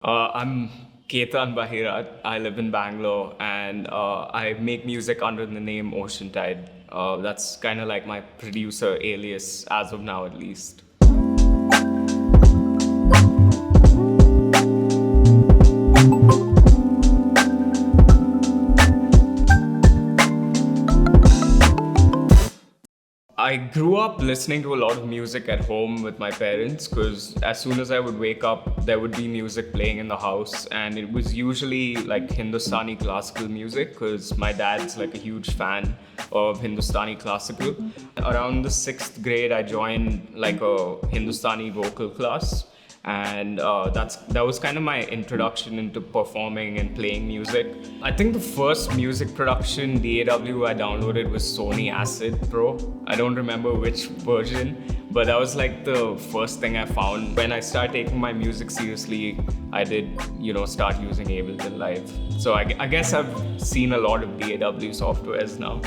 I'm Ketan Bahirat. I live in Bangalore and I make music under the name Oceantide. That's kind of like my producer alias as of now, at least. I grew up listening to a lot of music at home with my parents because as soon as I would wake up, there would be music playing in the house, and it was usually like Hindustani classical music because my dad's like a huge fan of Hindustani classical. Around the sixth grade, I joined like a Hindustani vocal class, and that was kind of my introduction into performing and playing music. I think the first music production DAW I downloaded was Sony Acid Pro. I don't remember which version, but that was like the first thing I found. When I started taking my music seriously, I did, start using Ableton Live. So I guess I've seen a lot of DAW softwares now.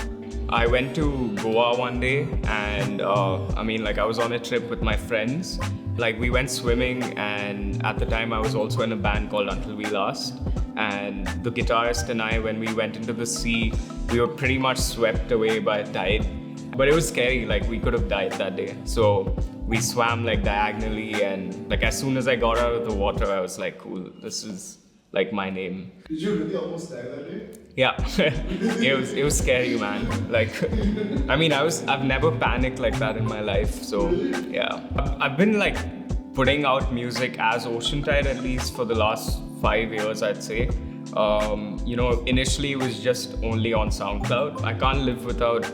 I went to Goa one day and I was on a trip with my friends. Like we went swimming, and at the time I was also in a band called Until We Last. And the guitarist and I, when we went into the sea, we were pretty much swept away by tide. But it was scary, like we could have died that day. So we swam like diagonally, and like as soon as I got out of the water, I was like, cool, this is like my name. Did you really almost die that day? Yeah, it was scary, man. Like, I've never panicked like that in my life. So yeah, I've been like putting out music as Oceantide at least for the last 5 years, I'd say. Initially it was just only on SoundCloud. I can't live without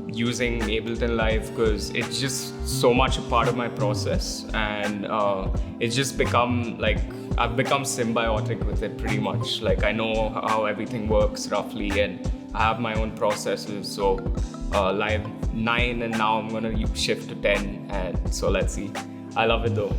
using Ableton Live because it's just so much a part of my process, and it's just become like I've become symbiotic with it pretty much. Like I know how everything works roughly, and I have my own processes. So live 9, and now I'm gonna shift to 10, and so let's see. I love it though.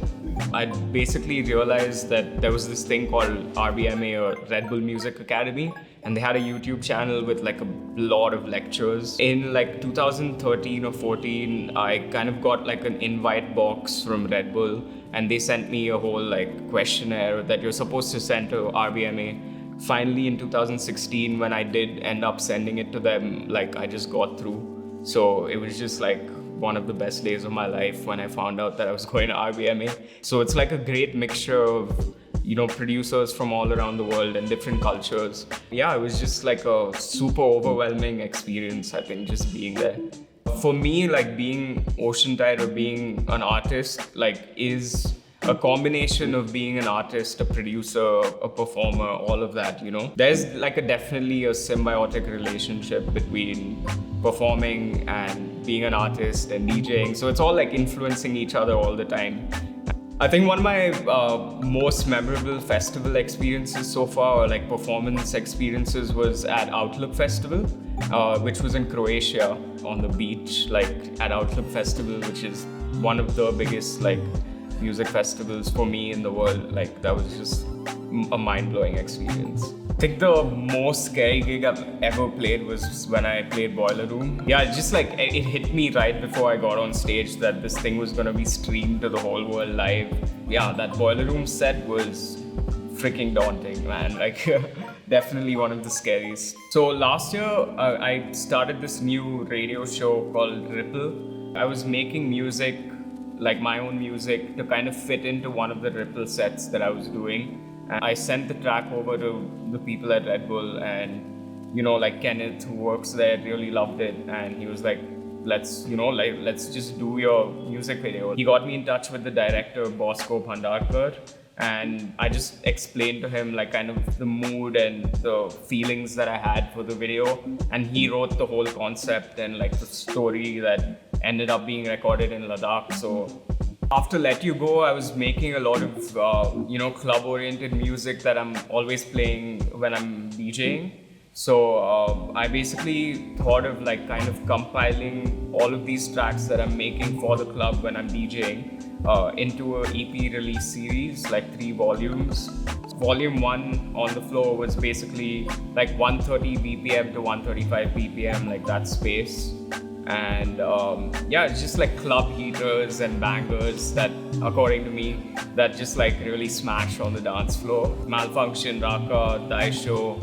I basically realized that there was this thing called rbma, or Red Bull Music Academy, and they had a YouTube channel with like a lot of lectures. In like 2013 or 14, I kind of got like an invite box from Red Bull, and they sent me a whole like questionnaire that you're supposed to send to rbma. Finally in 2016, when I did end up sending it to them, like I just got through. So it was just like one of the best days of my life when I found out that I was going to rbma. So it's like a great mixture of producers from all around the world and different cultures. Yeah, it was just like a super overwhelming experience, I think, just being there. For me, like being Oceantide or being an artist, like is a combination of being an artist, a producer, a performer, all of that, There's like definitely a symbiotic relationship between performing and being an artist and DJing. So it's all like influencing each other all the time. I think one of my most memorable festival experiences so far, or like performance experiences, was at Outlook Festival, which was in Croatia on the beach, like at Outlook Festival, which is one of the biggest like music festivals for me in the world. Like that was just a mind-blowing experience. I think the most scary gig I've ever played was when I played Boiler Room. Yeah, just like it hit me right before I got on stage that this thing was gonna be streamed to the whole world live. Yeah, that Boiler Room set was freaking daunting, man. Like definitely one of the scariest. So last year I started this new radio show called Ripple. I was making music, like my own music, to kind of fit into one of the Ripple sets that I was doing. And I sent the track over to the people at Red Bull, and like Kenneth, who works there, really loved it, and he was like, let's just do your music video. He got me in touch with the director, Bosco Bhandarkar, and I just explained to him like kind of the mood and the feelings that I had for the video, and he wrote the whole concept and like the story that ended up being recorded in Ladakh. So after Let You Go, I was making a lot of club-oriented music that I'm always playing when I'm DJing. So I basically thought of like kind of compiling all of these tracks that I'm making for the club when I'm DJing into a EP release series, like 3 volumes. Volume 1 on the floor was basically like 130 BPM to 135 BPM, like that space. And yeah, it's just like club heaters and bangers that, according to me, that just like really smash on the dance floor. Malfunction, Raka, Daisho,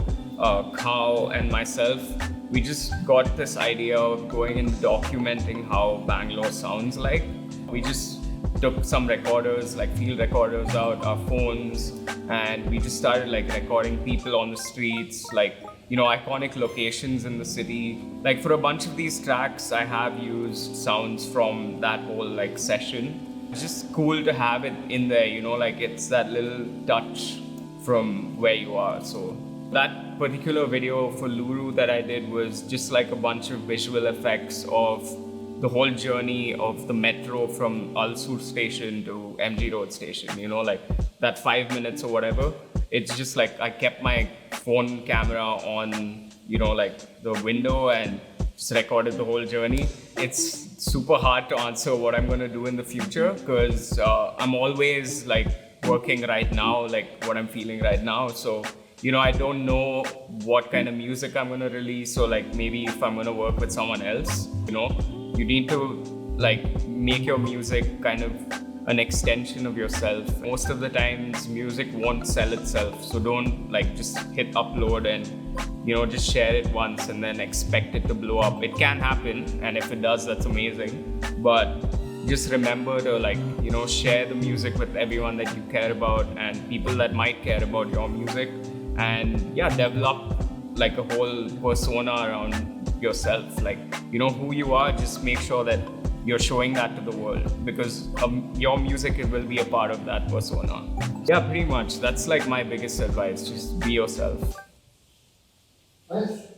Cow, and myself, we just got this idea of going and documenting how Bangalore sounds like. We just took some recorders, like field recorders out, our phones, and we just started like recording people on the streets, like, you know, iconic locations in the city. Like for a bunch of these tracks, I have used sounds from that whole like session. It's just cool to have it in there, you know, like it's that little touch from where you are. So that particular video for Luru that I did was just like a bunch of visual effects of the whole journey of the metro from Alsur station to MG Road station, you know, like that 5 minutes or whatever. It's just like I kept my phone camera on, you know, like the window and just recorded the whole journey. It's super hard to answer what I'm gonna do in the future because I'm always like working right now, like what I'm feeling right now. So, you know, I don't know what kind of music I'm gonna release, or like maybe if I'm gonna work with someone else, you know. You need to like make your music kind of an extension of yourself. Most of the times music won't sell itself, so don't like just hit upload and, you know, just share it once and then expect it to blow up. It can happen, and if it does, that's amazing, but just remember to like, you know, share the music with everyone that you care about and people that might care about your music, and yeah, develop like a whole persona around yourself. Like, you know who you are, just make sure that you're showing that to the world, because your music will be a part of that persona. Yeah, pretty much. That's like my biggest advice. Just be yourself. Nice.